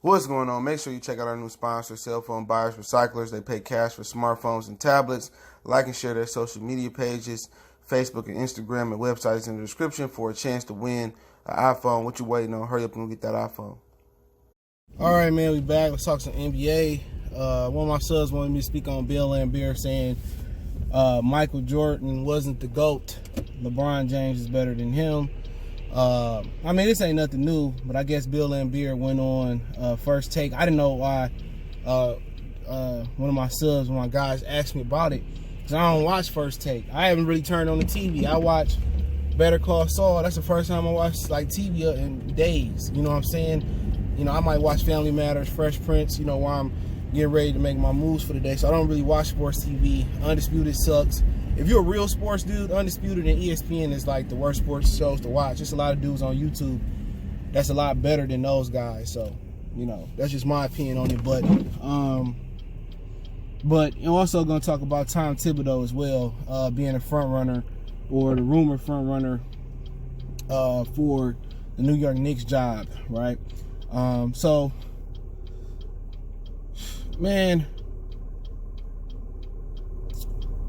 What's going on? Make sure you check out our new sponsor, Cell Phone Buyers Recyclers. They pay cash for smartphones and tablets. Like and share their social media pages, Facebook and Instagram, and websites in the description for a chance to win an iPhone. What you waiting on? Hurry up and get that iPhone. All right, man, we back. Let's talk some NBA. One of my subs wanted me to speak on Bill Laimbeer saying Michael Jordan wasn't the GOAT. LeBron James is better than him. I mean, this ain't nothing new, but I guess Bill Laimbeer went on First Take. I didn't know why one of my subs, one of my guys, asked me about it, because I don't watch First Take. I haven't really turned on the TV. I watch Better Call Saul. That's the first time I watched like TV in days. You know what I'm saying? You know, I might watch Family Matters, Fresh Prince, you know, while I'm getting ready to make my moves for the day. So I don't really watch sports TV. Undisputed sucks. If you're a real sports dude, Undisputed and ESPN is like the worst sports shows to watch. There's a lot of dudes on YouTube that's a lot better than those guys. So, you know, that's just my opinion on it. But I'm also going to talk about Thibodeau as well, being a front runner, or the rumored front runner for the New York Knicks job, right? So, man,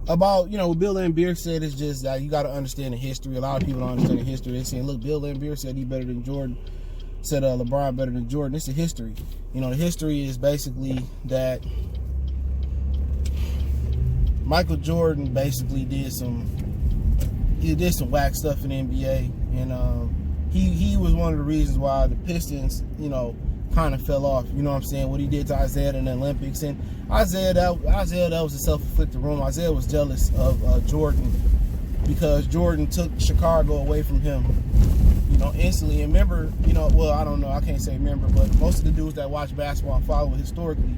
about, you know, what Bill Laimbeer said is just that you got to understand the history. A lot of people don't understand the history. They're saying, look, Bill Laimbeer said he better than Jordan, said LeBron better than Jordan. It's a history. You know, the history is basically that Michael Jordan basically did some whack stuff in the NBA, and he was one of the reasons why the Pistons, you know, kind of fell off. You know what I'm saying? What he did to Isaiah in the Olympics. And Isaiah, that was a self-inflicted wound. Isaiah was jealous of Jordan because Jordan took Chicago away from him, you know, instantly. And remember, you know, well, I don't know, I can't say remember, but most of the dudes that watch basketball and follow it historically,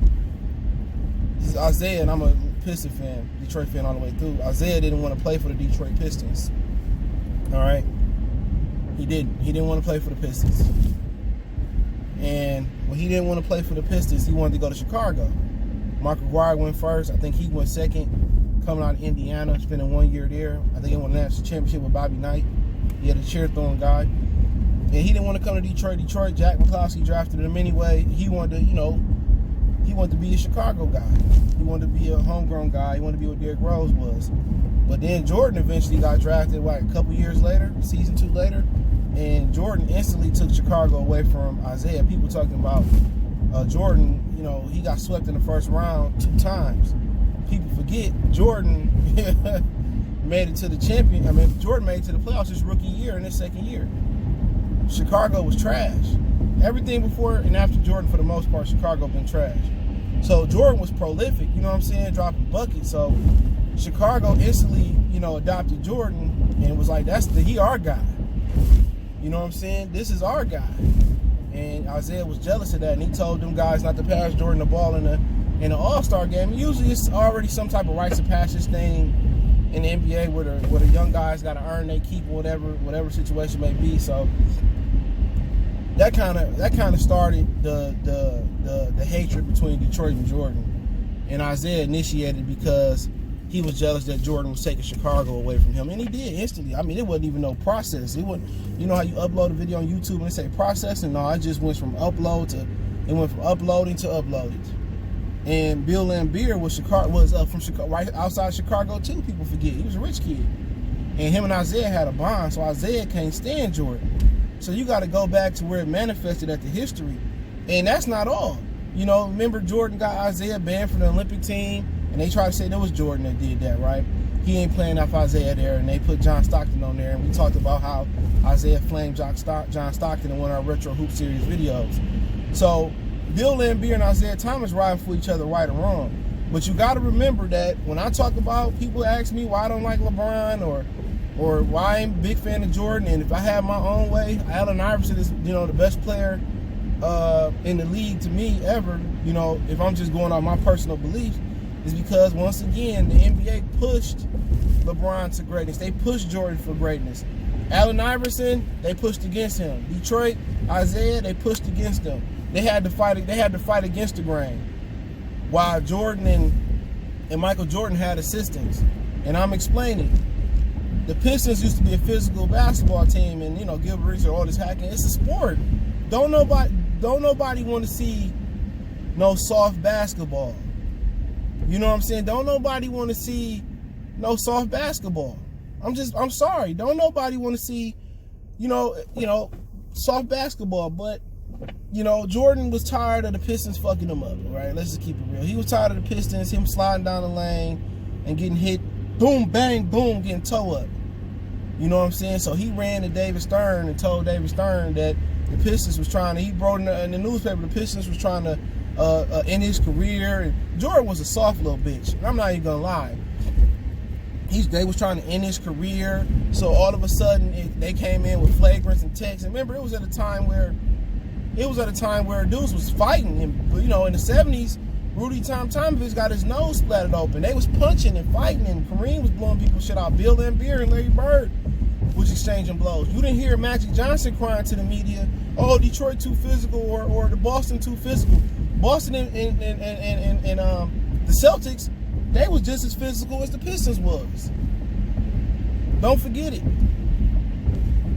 Isaiah, and I'm a Piston fan, Detroit fan all the way through, Isaiah didn't want to play for the Detroit Pistons. All right? He didn't want to play for the Pistons. And when he didn't want to play for the Pistons, he wanted to go to Chicago. Mark Aguirre went first. I think he went second, coming out of Indiana, spending 1 year there. I think he won the national championship with Bobby Knight. He had a cheer-throwing guy. And he didn't want to come to Detroit. Jack McCloskey drafted him anyway. He wanted to, you know, he wanted to be a Chicago guy. He wanted to be a homegrown guy. He wanted to be what Derrick Rose was. But then Jordan eventually got drafted, a couple years later, season 2 later. And Jordan instantly took Chicago away from Isaiah. People talking about Jordan, you know, he got swept in the first round 2 times. People forget Jordan made it to the champion. I mean, Jordan made it to the playoffs his rookie year and his second year. Chicago was trash. Everything before and after Jordan, for the most part, Chicago been trash. So Jordan was prolific, you know what I'm saying, dropping buckets. So Chicago instantly, you know, adopted Jordan and was like, he our guy. You know what I'm saying? This is our guy. And Isaiah was jealous of that, and he told them guys not to pass Jordan the ball in the All-Star game. And usually it's already some type of rites of passage thing in the NBA where the young guys got to earn their keep or whatever situation may be. So that kind of started the hatred between Detroit and Jordan. And Isaiah initiated because he was jealous that Jordan was taking Chicago away from him. And he did instantly. I mean, it wasn't even no process. It wasn't, you know how you upload a video on YouTube and they say processing? No, it just went from uploading to uploaded. And Bill Laimbeer was from Chicago, right outside Chicago too, people forget. He was a rich kid. And him and Isaiah had a bond, so Isaiah can't stand Jordan. So you got to go back to where it manifested at the history. And that's not all. You know, remember Jordan got Isaiah banned from the Olympic team? And they try to say that was Jordan that did that, right? He ain't playing off Isaiah there, and they put John Stockton on there. And we talked about how Isaiah flamed John Stockton in one of our Retro Hoop Series videos. So Bill Laimbeer and Isaiah Thomas riding for each other, right or wrong. But you got to remember that when I talk about, people ask me why I don't like LeBron or why I'm a big fan of Jordan, and if I have my own way, Allen Iverson is, you know, the best player in the league to me ever. You know, if I'm just going on my personal beliefs. Is because, once again, the NBA pushed LeBron to greatness. They pushed Jordan for greatness. Allen Iverson, they pushed against him. Detroit, Isaiah, they pushed against him. They had to fight against the grain. While Jordan and Michael Jordan had assistants. And I'm explaining. The Pistons used to be a physical basketball team, and, you know, Gilbert Arenas, all this hacking. It's a sport. Don't nobody don't nobody want to see no soft basketball. You know what I'm saying? Don't nobody want to see no soft basketball. I'm sorry. Don't nobody want to see, soft basketball. But, Jordan was tired of the Pistons fucking him up, right? Let's just keep it real. He was tired of the Pistons, him sliding down the lane and getting hit, boom, bang, boom, getting toe up. You know what I'm saying? So he ran to David Stern and told David Stern that the Pistons was trying to, he wrote in the newspaper, the Pistons was trying to end his career. And Jordan was a soft little bitch. And I'm not even gonna lie. They was trying to end his career. So all of a sudden they came in with flagrants and texts. And remember, it was at a time where dudes was fighting. And in the 70s, Rudy Tomjanovich got his nose splattered open. They was punching and fighting, and Kareem was blowing people's shit out. Bill Laimbeer and Larry Bird was exchanging blows. You didn't hear Magic Johnson crying to the media, "Oh, Detroit too physical," or the Boston too physical. Boston and the Celtics, they was just as physical as the Pistons was. Don't forget it.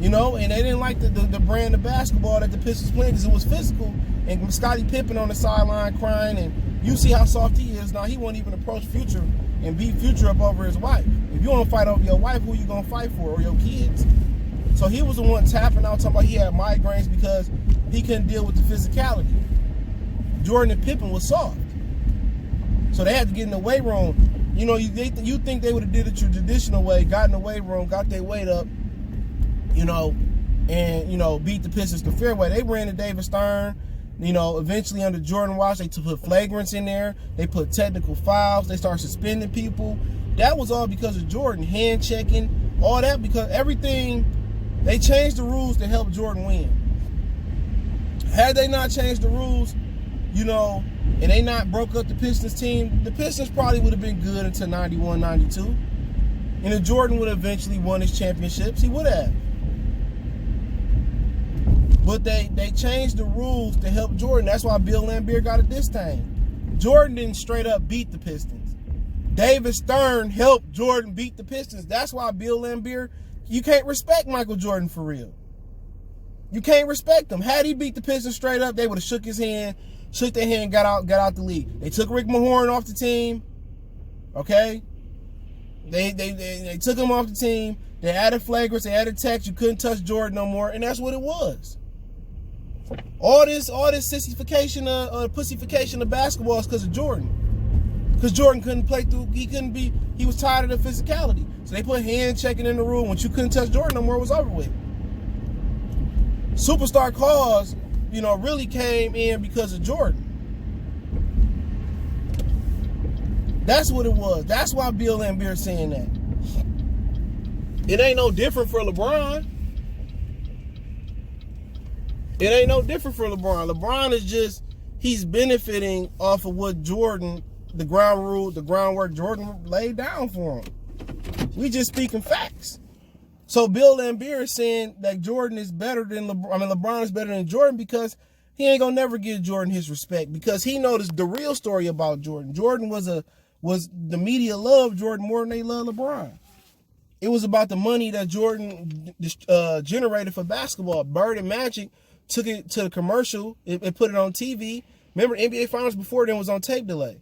And they didn't like the brand of basketball that the Pistons played because it was physical. And Scottie Pippen on the sideline crying, and you see how soft he is now. He won't even approach Future and beat Future up over his wife. If you want to fight over your wife, who you gonna fight for? Or your kids? So he was the one tapping out, talking about he had migraines because he couldn't deal with the physicality. Jordan and Pippen was soft, so they had to get in the weight room. You think they would have did it the traditional way, got in the weight room, got their weight up, and beat the Pistons the fair way. They ran to David Stern. Eventually under Jordan Watch, they put flagrants in there. They put technical fouls. They started suspending people. That was all because of Jordan. Hand checking, all that, because everything, they changed the rules to help Jordan win. Had they not changed the rules, and they not broke up the Pistons team, the Pistons probably would have been good until 91, 92. And if Jordan would have eventually won his championships, he would have. But they changed the rules to help Jordan. That's why Bill Laimbeer got a disdain. Jordan didn't straight up beat the Pistons. David Stern helped Jordan beat the Pistons. That's why Bill Laimbeer, you can't respect Michael Jordan for real. You can't respect him. Had he beat the Pistons straight up, they would have shook their hand, got out the league. They took Rick Mahorn off the team. Okay? They took him off the team. They added flagrants, they added text. You couldn't touch Jordan no more, and that's what it was. All this sissification, pussification of basketball is because of Jordan. Because Jordan couldn't play through, he was tired of the physicality. So they put hand checking in the rule. Once you couldn't touch Jordan no more, it was over with. Superstar cause, really came in because of Jordan. That's what it was. That's why Bill Laimbeer is saying that. It ain't no different for LeBron. It ain't no different for LeBron. LeBron is just, he's benefiting off of what Jordan, the groundwork Jordan laid down for him. We just speaking facts. So Bill Laimbeer is saying that Jordan is better than LeBron is better than Jordan because he ain't gonna never give Jordan his respect, because he noticed the real story about Jordan. Jordan was the media loved Jordan more than they love LeBron. It was about the money that Jordan generated for basketball. Bird and Magic took it to the commercial and put it on TV. Remember, NBA Finals before then was on tape delay.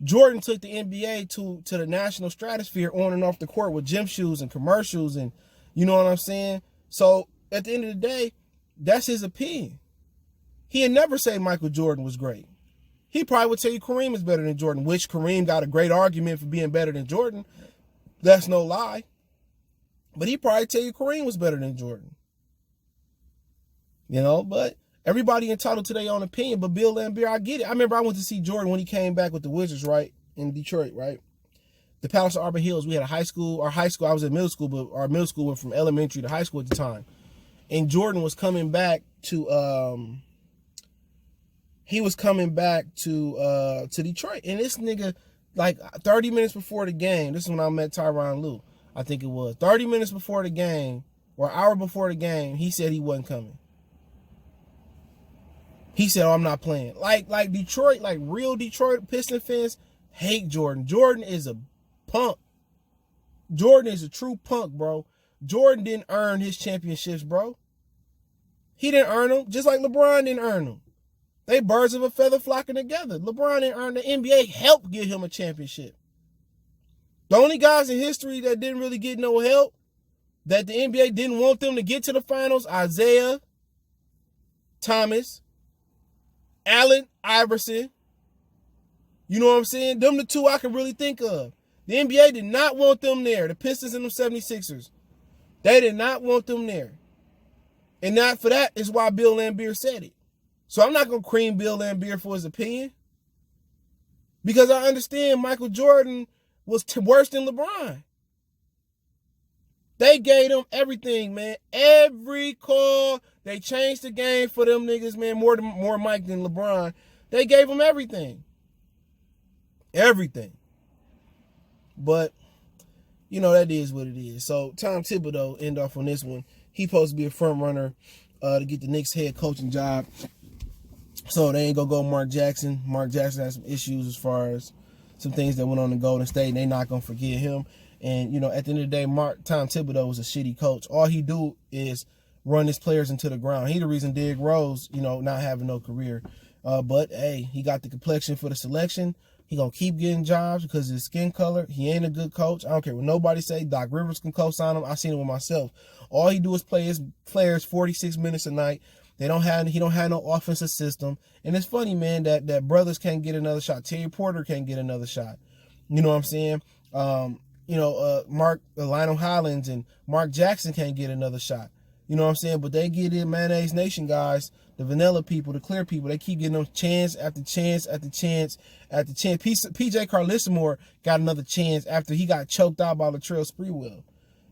Jordan took the NBA to the national stratosphere on and off the court with gym shoes and commercials, and you know what I'm saying? So at the end of the day, that's his opinion. He'd never say Michael Jordan was great. He probably would tell you Kareem is better than Jordan, which Kareem got a great argument for being better than Jordan. That's no lie. But he'd probably tell you Kareem was better than Jordan. But everybody entitled to their own opinion. But Bill Laimbeer, I get it. I remember I went to see Jordan when he came back with the Wizards, right? In Detroit, right? The Palace of Arbor Hills. We had I was in middle school, but our middle school went from elementary to high school at the time. And Jordan was coming back to Detroit. And this nigga, like 30 minutes before the game, this is when I met Tyronn Lue, I think it was. 30 minutes before the game, or an hour before the game, he said he wasn't coming. He said, "Oh, I'm not playing." Like Detroit, like real Detroit Piston fans hate Jordan. Jordan is a punk. Jordan is a true punk, bro. Jordan didn't earn his championships, bro. He didn't earn them, just like LeBron didn't earn them. They birds of a feather flocking together. LeBron didn't earn the NBA helped get him a championship. The only guys in history that didn't really get no help, that the NBA didn't want them to get to the finals, Isaiah Thomas, Allen Iverson. You know what I'm saying? Them the two I can really think of. The NBA did not want them there. The Pistons and the 76ers. They did not want them there. And not for that is why Bill Laimbeer said it. So I'm not going to cream Bill Laimbeer for his opinion. Because I understand Michael Jordan was worse than LeBron. They gave them everything, man. Every call. They changed the game for them niggas, man. More Mike than LeBron. They gave them everything. Everything. But, you know, that is what it is. So, Tom Thibodeau, end off on this one. He supposed to be a front runner to get the Knicks head coaching job. So, they ain't going to go Mark Jackson. Mark Jackson has some issues as far as some things that went on in Golden State, and they not going to forgive him. And, you know, at the end of the day, Tom Thibodeau was a shitty coach. All he do is run his players into the ground. He the reason Derrick Rose, you know, not having no career. But, hey, he got the complexion for the selection. He going to keep getting jobs because of his skin color. He ain't a good coach. I don't care what nobody say. Doc Rivers can co-sign him. I seen it with myself. All he do is play his players 46 minutes a night. He don't have no offensive system. And it's funny, man, that brothers can't get another shot. Terry Porter can't get another shot. You know what I'm saying? Lionel Hollins and Mark Jackson can't get another shot. You know what I'm saying? But they get in Mayonnaise Nation guys, the vanilla people, the clear people. They keep getting them chance after chance after chance after chance. PJ Carlismore got another chance after he got choked out by Latrell Sprewell.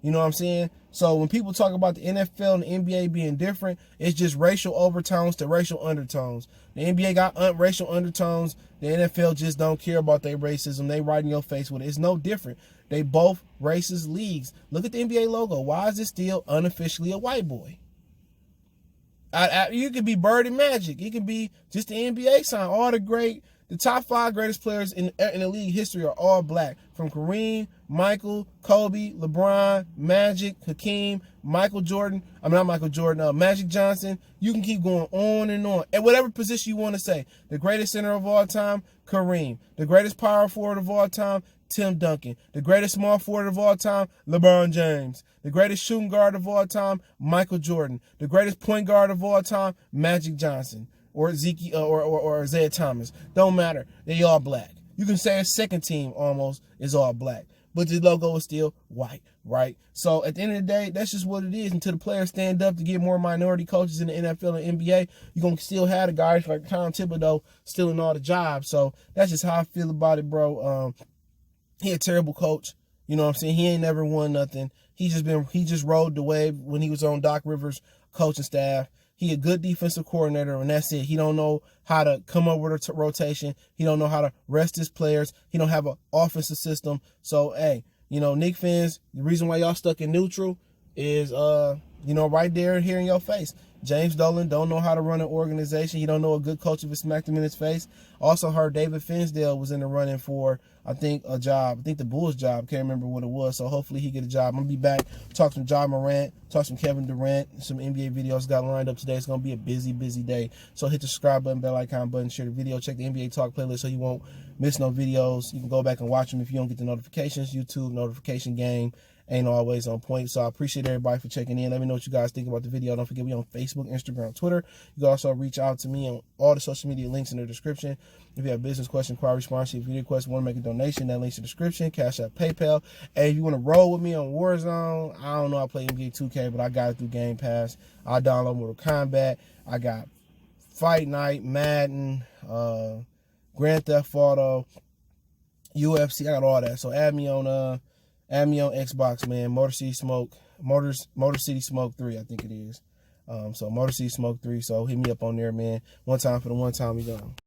You know what I'm saying? So when people talk about the NFL and the NBA being different, it's just racial overtones to racial undertones. The NBA got racial undertones. The NFL just don't care about their racism. They right in your face with it. It's no different. They both racist leagues. Look at the NBA logo. Why is it still unofficially a white boy? You could be Bird and Magic. It could be just the NBA sign. The top 5 greatest players in the league history are all black. From Kareem, Michael, Kobe, LeBron, Magic, Hakeem, Magic Johnson. You can keep going on and on. At whatever position you want to say. The greatest center of all time, Kareem. The greatest power forward of all time, Tim Duncan. The greatest small forward of all time, LeBron James. The greatest shooting guard of all time, Michael Jordan. The greatest point guard of all time, Magic Johnson. Or Zeke or Isaiah Thomas. Don't matter. They all black. You can say a second team almost is all black. But the logo is still white, right? So at the end of the day, that's just what it is. Until the players stand up to get more minority coaches in the NFL and NBA, you're going to still have the guys like Tom Thibodeau stealing all the jobs. So that's just how I feel about it, bro. He a terrible coach. You know what I'm saying? He ain't never won nothing. He just rode the wave when he was on Doc Rivers' coaching staff. He a good defensive coordinator, and that's it. He don't know how to come up with a rotation. He don't know how to rest his players. He don't have an offensive system. So, hey, you know, Knicks fans, the reason why y'all stuck in neutral is, right there here in your face. James Dolan don't know how to run an organization. He don't know a good coach if it smacked him in his face. Also heard David Finsdale was in the running for, I think, a job. I think the Bulls job. Can't remember what it was. So hopefully he get a job. I'm going to be back, talk some Ja Morant, talk some Kevin Durant. Some NBA videos got lined up today. It's going to be a busy, busy day. So hit the subscribe button, bell icon button, share the video. Check the NBA Talk playlist so you won't miss no videos. You can go back and watch them if you don't get the notifications. YouTube notification game ain't always on point. So I appreciate everybody for checking in. Let me know what you guys think about the video. Don't forget we on Facebook, Instagram, Twitter. You can also reach out to me on all the social media links in the description. If you have business question, inquiry, sponsorship, video question, want to make a donation, that link's in the description. Cash App, PayPal. Hey, if you want to roll with me on Warzone, I don't know, I play NBA 2K, but I got it through Game Pass. I download Mortal Kombat. I got Fight Night, Madden, Grand Theft Auto, UFC. I got all that. So add me on Xbox, man. Motor City Smoke 3, I think it is. So Motor City Smoke 3. So hit me up on there, man. One time for the one time we gone.